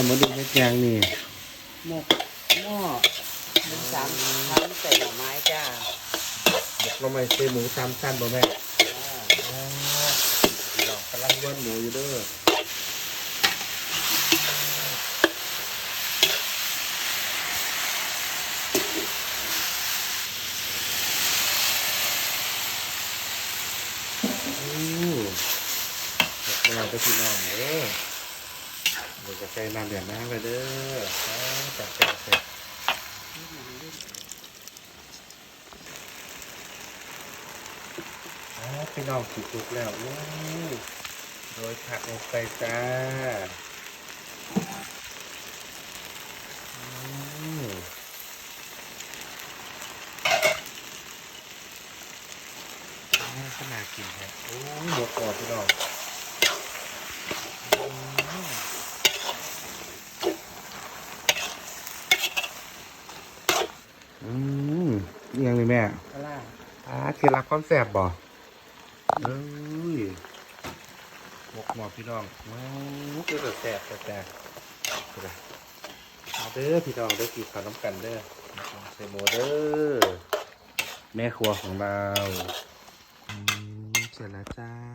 มาดูเม็ดยางนี่หมกหม้อหมูสามชั้นใส่หน่อไม้จ้าหมกเราไม่ใส่หมูสามชั้นบ่แม่เรากำลังย่อนหมูอยู่เด้อเราไปพี่น้องเด้อเดี๋ยวจะใส่น้ำเดือดน้ำไปเด้อจัดเสร็จพี่น้องขีดตุกแล้วโดยผักลงไปจ้าขนาดกินแท้โอ้ยหมดก่อนพี่น้องยังเลยแม่ปลาเคล็ดลับความแซ่บบ่หมกหมอพี่น้องก็จะแซ่บแต่เอาเด้อพี่น้องเด้อกินข้าวน้ำกันเด้อใส่หมูเด้อแม่ครัวของเราเสร็จแล้วจ้า